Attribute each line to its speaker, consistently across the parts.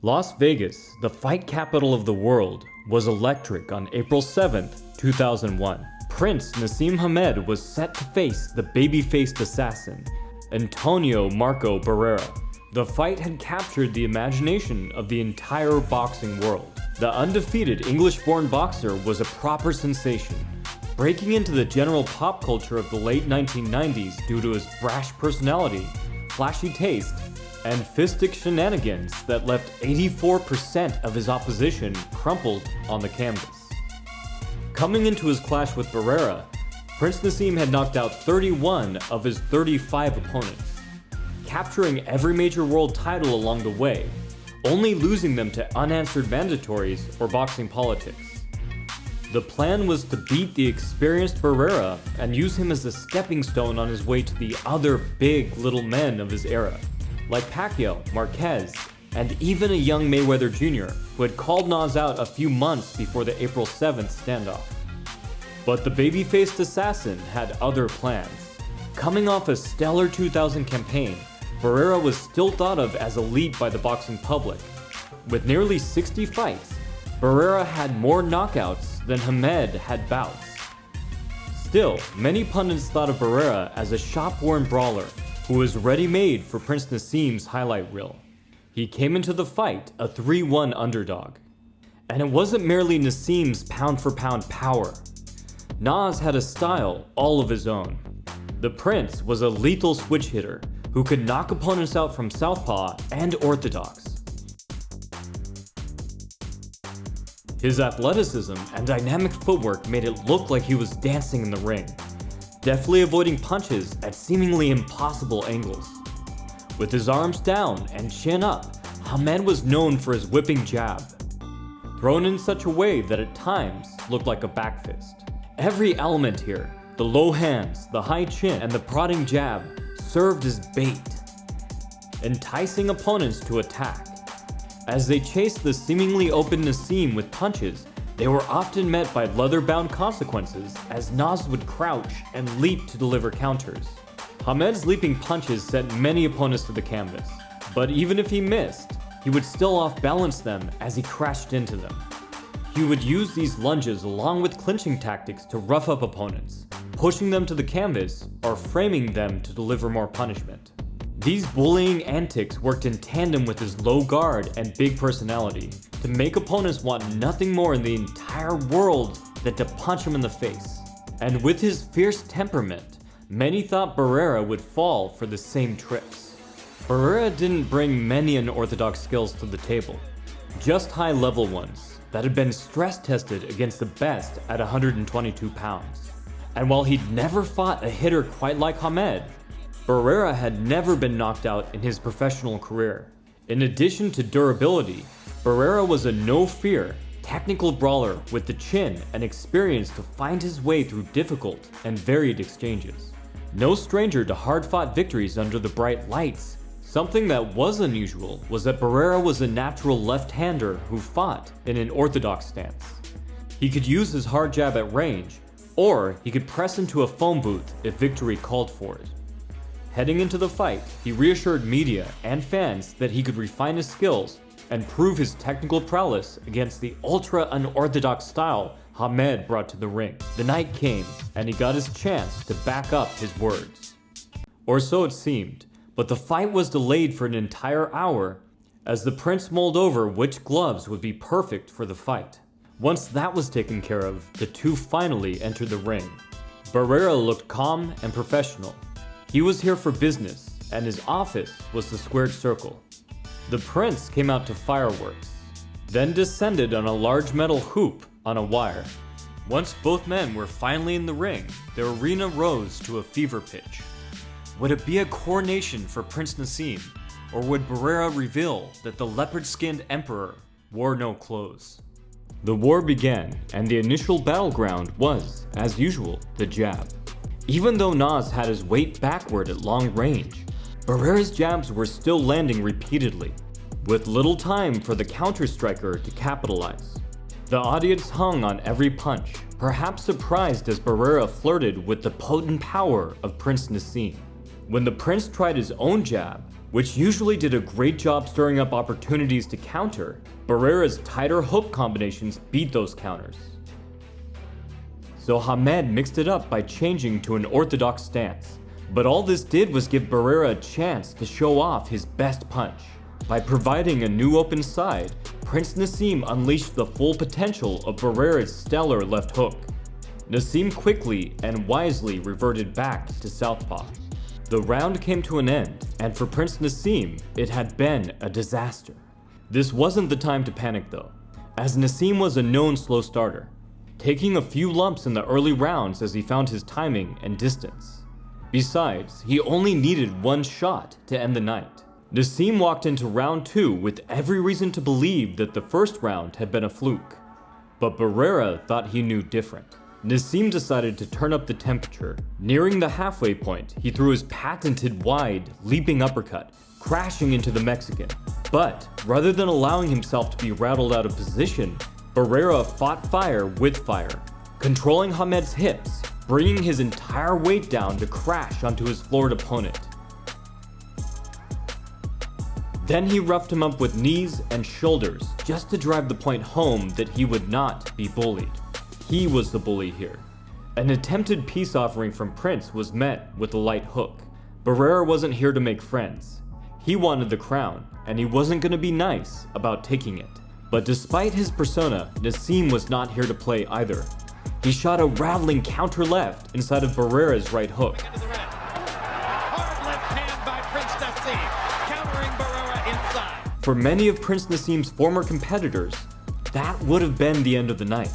Speaker 1: Las Vegas, the fight capital of the world, was electric on April 7, 2001. Prince Naseem Hamed was set to face the baby-faced assassin, Antonio Barrera. The fight had captured the imagination of the entire boxing world. The undefeated English-born boxer was a proper sensation, breaking into the general pop culture of the late 1990s due to his brash personality, flashy taste, and fistic shenanigans that left 84% of his opposition crumpled on the canvas. Coming into his clash with Barrera, Prince Naseem had knocked out 31 of his 35 opponents, capturing every major world title along the way, only losing them to unanswered mandatories or boxing politics. The plan was to beat the experienced Barrera and use him as a stepping stone on his way to the other big little men of his era, like Pacquiao, Marquez, and even a young Mayweather Jr., who had called Nas out a few months before the April 7th standoff. But the baby-faced assassin had other plans. Coming off a stellar 2000 campaign, Barrera was still thought of as elite by the boxing public. With nearly 60 fights, Barrera had more knockouts than Hamed had bouts. Still, many pundits thought of Barrera as a shop-worn brawler who was ready-made for Prince Naseem's highlight reel. He came into the fight a 3-1 underdog. And it wasn't merely Naseem's pound-for-pound power. Nas had a style all of his own. The Prince was a lethal switch hitter who could knock opponents out from southpaw and orthodox. His athleticism and dynamic footwork made it look like he was dancing in the ring, deftly avoiding punches at seemingly impossible angles. With his arms down and chin up, Hamed was known for his whipping jab, thrown in such a way that at times looked like a back fist. Every element here, the low hands, the high chin, and the prodding jab, served as bait, enticing opponents to attack. As they chased the seemingly open Naseem with punches, they were often met by leather-bound consequences as Nas would crouch and leap to deliver counters. Hamed's leaping punches sent many opponents to the canvas, but even if he missed, he would still off-balance them as he crashed into them. He would use these lunges along with clinching tactics to rough up opponents, pushing them to the canvas or framing them to deliver more punishment. These bullying antics worked in tandem with his low guard and big personality to make opponents want nothing more in the entire world than to punch him in the face. And with his fierce temperament, many thought Barrera would fall for the same tricks. Barrera didn't bring many unorthodox skills to the table, just high-level ones that had been stress-tested against the best at 122 pounds. And while he'd never fought a hitter quite like Hamed, Barrera had never been knocked out in his professional career. In addition to durability, Barrera was a no-fear, technical brawler with the chin and experience to find his way through difficult and varied exchanges. No stranger to hard-fought victories under the bright lights. Something that was unusual was that Barrera was a natural left-hander who fought in an orthodox stance. He could use his hard jab at range, or he could press into a phone booth if victory called for it. Heading into the fight, he reassured media and fans that he could refine his skills and prove his technical prowess against the ultra-unorthodox style Hamed brought to the ring. The night came, and he got his chance to back up his words. Or so it seemed, but the fight was delayed for an entire hour as the Prince mulled over which gloves would be perfect for the fight. Once that was taken care of, the two finally entered the ring. Barrera looked calm and professional. He was here for business, and his office was the squared circle. The Prince came out to fireworks, then descended on a large metal hoop on a wire. Once both men were finally in the ring, the arena rose to a fever pitch. Would it be a coronation for Prince Naseem, or would Barrera reveal that the leopard-skinned emperor wore no clothes? The war began, and the initial battleground was, as usual, the jab. Even though Nas had his weight backward at long range, Barrera's jabs were still landing repeatedly, with little time for the counter-striker to capitalize. The audience hung on every punch, perhaps surprised as Barrera flirted with the potent power of Prince Naseem. When the prince tried his own jab, which usually did a great job stirring up opportunities to counter, Barrera's tighter hook combinations beat those counters. So Hamed mixed it up by changing to an orthodox stance. But all this did was give Barrera a chance to show off his best punch. By providing a new open side, Prince Naseem unleashed the full potential of Barrera's stellar left hook. Naseem quickly and wisely reverted back to southpaw. The round came to an end, and for Prince Naseem, it had been a disaster. This wasn't the time to panic though, as Naseem was a known slow starter, taking a few lumps in the early rounds as he found his timing and distance. Besides, he only needed one shot to end the night. Naseem walked into round 2 with every reason to believe that the first round had been a fluke. But Barrera thought he knew different. Naseem decided to turn up the temperature. Nearing the halfway point, he threw his patented wide, leaping uppercut, crashing into the Mexican. But rather than allowing himself to be rattled out of position, Barrera fought fire with fire, controlling Hamed's hips, bringing his entire weight down to crash onto his floored opponent. Then he roughed him up with knees and shoulders just to drive the point home that he would not be bullied. He was the bully here. An attempted peace offering from Prince was met with a light hook. Barrera wasn't here to make friends. He wanted the crown, and he wasn't going to be nice about taking it. But despite his persona, Naseem was not here to play either. He shot a rattling counter left inside of Barrera's right hook.
Speaker 2: Hard left hand by Prince Naseem, countering Barrera inside.
Speaker 1: For many of Prince Naseem's former competitors, that would have been the end of the night.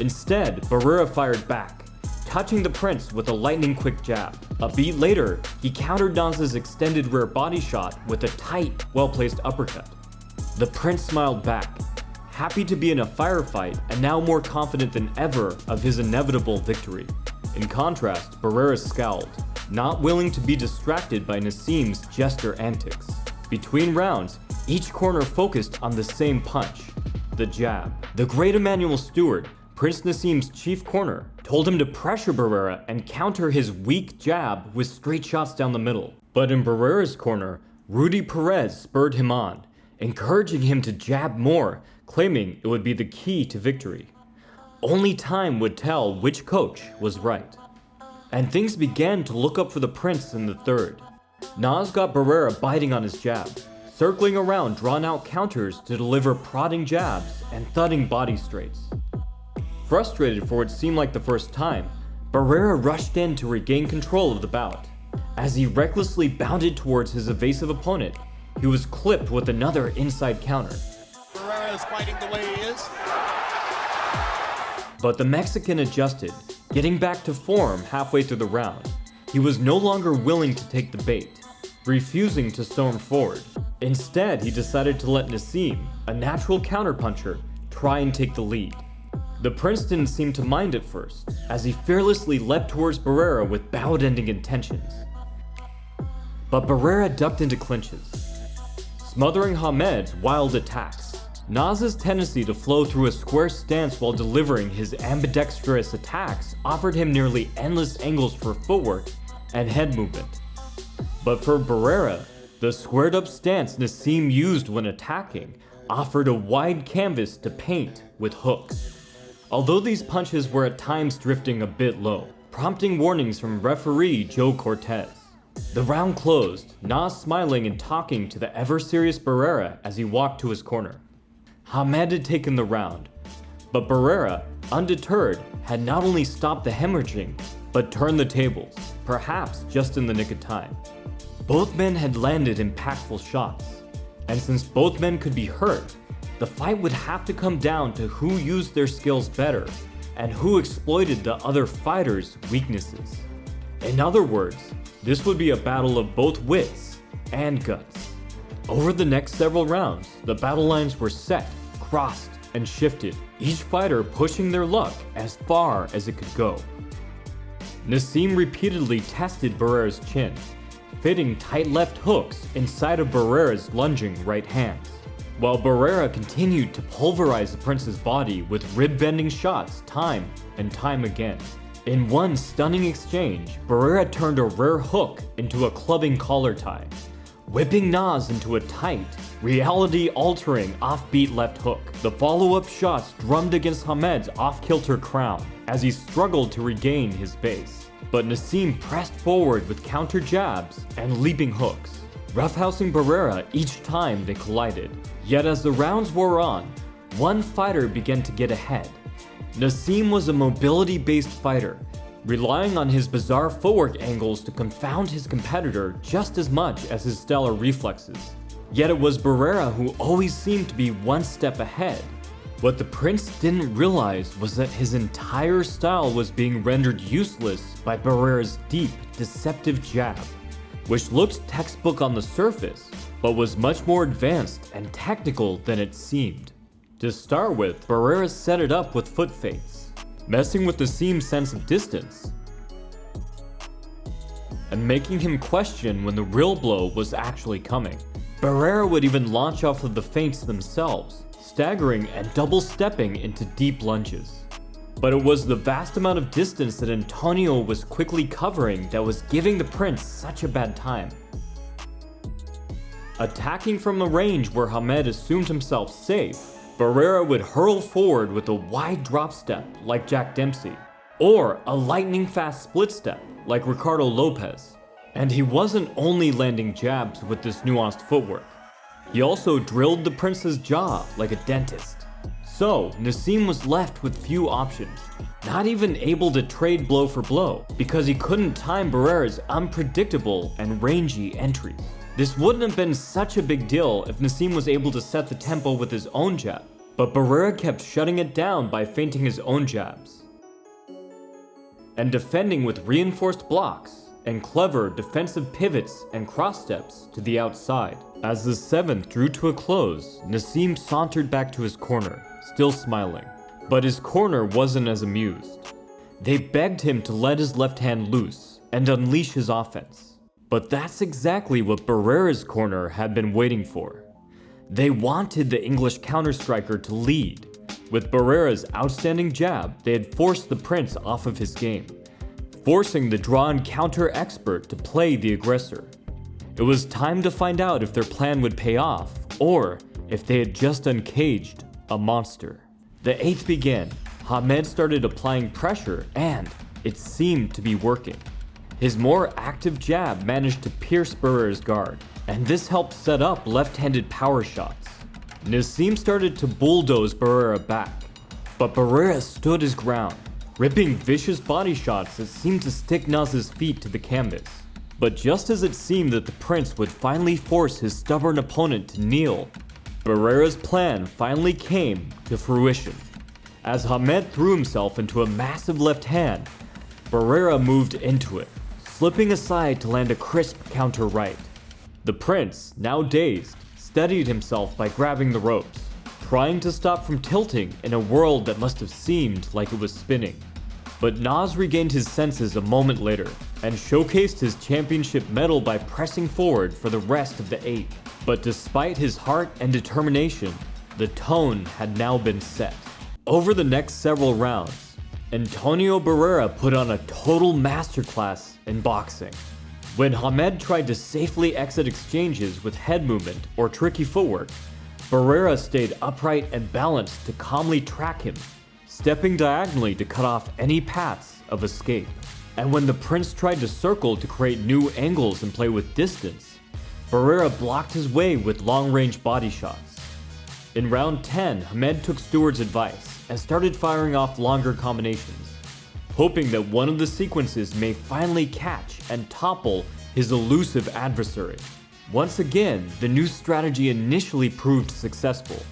Speaker 1: Instead, Barrera fired back, touching the prince with a lightning-quick jab. A beat later, he countered Nas's extended rear body shot with a tight, well-placed uppercut. The prince smiled back, happy to be in a firefight and now more confident than ever of his inevitable victory. In contrast, Barrera scowled, not willing to be distracted by Naseem's jester antics. Between rounds, each corner focused on the same punch, the jab. The great Emmanuel Stewart, Prince Naseem's chief corner, told him to pressure Barrera and counter his weak jab with straight shots down the middle. But in Barrera's corner, Rudy Perez spurred him on, encouraging him to jab more, claiming it would be the key to victory. Only time would tell which coach was right. And things began to look up for the prince in the third. Nas got Barrera biting on his jab, circling around drawn-out counters to deliver prodding jabs and thudding body straights. Frustrated for what seemed like the first time, Barrera rushed in to regain control of the bout. As he recklessly bounded towards his evasive opponent, he was clipped with another inside counter.
Speaker 2: Barrera is fighting the way he is.
Speaker 1: But the Mexican adjusted, getting back to form halfway through the round. He was no longer willing to take the bait, refusing to storm forward. Instead, he decided to let Naseem, a natural counterpuncher, try and take the lead. The prince didn't seem to mind at first, as he fearlessly leapt towards Barrera with bout-ending intentions. But Barrera ducked into clinches, smothering Hamed's wild attacks. Nas's tendency to flow through a square stance while delivering his ambidextrous attacks offered him nearly endless angles for footwork and head movement. But for Barrera, the squared-up stance Naseem used when attacking offered a wide canvas to paint with hooks. Although these punches were at times drifting a bit low, prompting warnings from referee Joe Cortez. The round closed, Nas smiling and talking to the ever-serious Barrera as he walked to his corner. Hamed had taken the round, but Barrera, undeterred, had not only stopped the hemorrhaging, but turned the tables, perhaps just in the nick of time. Both men had landed impactful shots, and since both men could be hurt, the fight would have to come down to who used their skills better and who exploited the other fighter's weaknesses. In other words, this would be a battle of both wits and guts. Over the next several rounds, the battle lines were set, crossed, and shifted, each fighter pushing their luck as far as it could go. Naseem repeatedly tested Barrera's chin, fitting tight left hooks inside of Barrera's lunging right hands, while Barrera continued to pulverize the prince's body with rib-bending shots time and time again. In one stunning exchange, Barrera turned a rare hook into a clubbing collar tie, whipping Nas into a tight, reality-altering offbeat left hook. The follow-up shots drummed against Hamed's off-kilter crown as he struggled to regain his base. But Naseem pressed forward with counter jabs and leaping hooks, roughhousing Barrera each time they collided. Yet as the rounds wore on, one fighter began to get ahead. Naseem was a mobility-based fighter, relying on his bizarre footwork angles to confound his competitor just as much as his stellar reflexes. Yet it was Barrera who always seemed to be one step ahead. What the Prince didn't realize was that his entire style was being rendered useless by Barrera's deep, deceptive jab, which looked textbook on the surface, but was much more advanced and technical than it seemed. To start with, Barrera set it up with foot feints, messing with Naseem's sense of distance, and making him question when the real blow was actually coming. Barrera would even launch off of the feints themselves, staggering and double-stepping into deep lunges. But it was the vast amount of distance that Antonio was quickly covering that was giving the Prince such a bad time. Attacking from the range where Hamed assumed himself safe, Barrera would hurl forward with a wide drop step like Jack Dempsey, or a lightning-fast split step like Ricardo Lopez. And he wasn't only landing jabs with this nuanced footwork. He also drilled the Prince's jaw like a dentist. So, Naseem was left with few options, not even able to trade blow for blow, because he couldn't time Barrera's unpredictable and rangy entries. This wouldn't have been such a big deal if Naseem was able to set the tempo with his own jab, but Barrera kept shutting it down by feinting his own jabs and defending with reinforced blocks and clever defensive pivots and cross steps to the outside. As the 7th drew to a close, Naseem sauntered back to his corner, still smiling. But his corner wasn't as amused. They begged him to let his left hand loose and unleash his offense. But that's exactly what Barrera's corner had been waiting for. They wanted the English counter-striker to lead. With Barrera's outstanding jab, they had forced the Prince off of his game, forcing the draw and counter expert to play the aggressor. It was time to find out if their plan would pay off, or if they had just uncaged a monster. The 8th began. Hamed started applying pressure, and it seemed to be working. His more active jab managed to pierce Barrera's guard, and this helped set up left-handed power shots. Naseem started to bulldoze Barrera back, but Barrera stood his ground, ripping vicious body shots that seemed to stick Nas's feet to the canvas. But just as it seemed that the Prince would finally force his stubborn opponent to kneel, Barrera's plan finally came to fruition. As Hamed threw himself into a massive left hand, Barrera moved into it, slipping aside to land a crisp counter right. The Prince, now dazed, steadied himself by grabbing the ropes, trying to stop from tilting in a world that must have seemed like it was spinning. But Nas regained his senses a moment later and showcased his championship medal by pressing forward for the rest of the 8th. But despite his heart and determination, the tone had now been set. Over the next several rounds, Antonio Barrera put on a total masterclass in boxing. When Hamed tried to safely exit exchanges with head movement or tricky footwork, Barrera stayed upright and balanced to calmly track him, stepping diagonally to cut off any paths of escape. And when the Prince tried to circle to create new angles and play with distance, Barrera blocked his way with long-range body shots. In round 10, Hamed took Stewart's advice and started firing off longer combinations, hoping that one of the sequences may finally catch and topple his elusive adversary. Once again, the new strategy initially proved successful,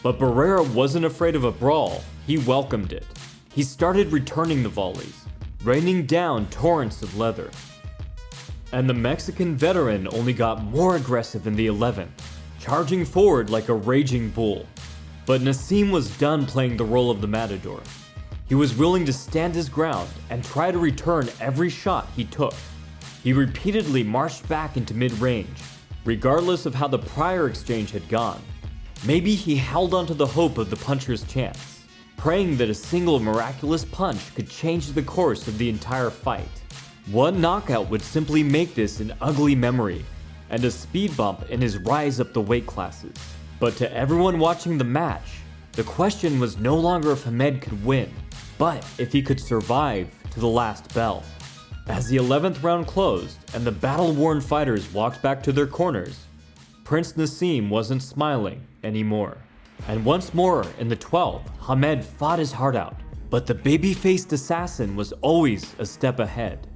Speaker 1: but Barrera wasn't afraid of a brawl. He welcomed it. He started returning the volleys, raining down torrents of leather. And the Mexican veteran only got more aggressive in the 11th, charging forward like a raging bull. But Naseem was done playing the role of the matador. He was willing to stand his ground and try to return every shot he took. He repeatedly marched back into mid-range, regardless of how the prior exchange had gone. Maybe he held onto the hope of the puncher's chance. praying that a single miraculous punch could change the course of the entire fight. One knockout would simply make this an ugly memory, and a speed bump in his rise up the weight classes. But to everyone watching the match, the question was no longer if Hamed could win, but if he could survive to the last bell. As the 11th round closed and the battle-worn fighters walked back to their corners, Prince Naseem wasn't smiling anymore. And once more in the 12th, Hamed fought his heart out, but the baby-faced assassin was always a step ahead.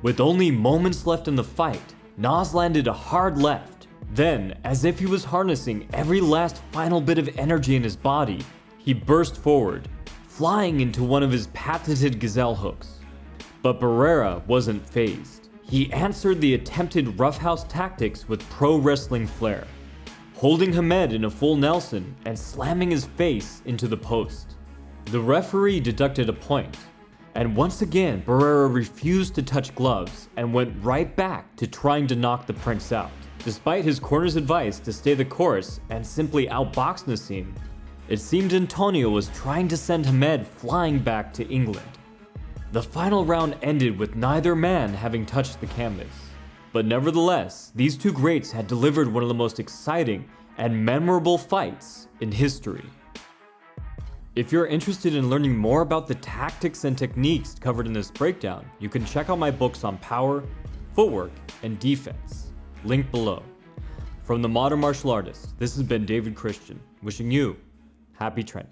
Speaker 1: With only moments left in the fight, Nas landed a hard left. Then, as if he was harnessing every last final bit of energy in his body, he burst forward, flying into one of his patented gazelle hooks. But Barrera wasn't fazed. He answered the attempted roughhouse tactics with pro wrestling flair, holding Hamed in a full Nelson and slamming his face into the post. The referee deducted a point, and once again Barrera refused to touch gloves and went right back to trying to knock the Prince out. Despite his corner's advice to stay the course and simply outbox Naseem, it seemed Antonio was trying to send Hamed flying back to England. The final round ended with neither man having touched the canvas. But nevertheless, these two greats had delivered one of the most exciting and memorable fights in history. If you're interested in learning more about the tactics and techniques covered in this breakdown, you can check out my books on power, footwork, and defense. Link below. From the Modern Martial Artist, this has been David Christian, wishing you happy training.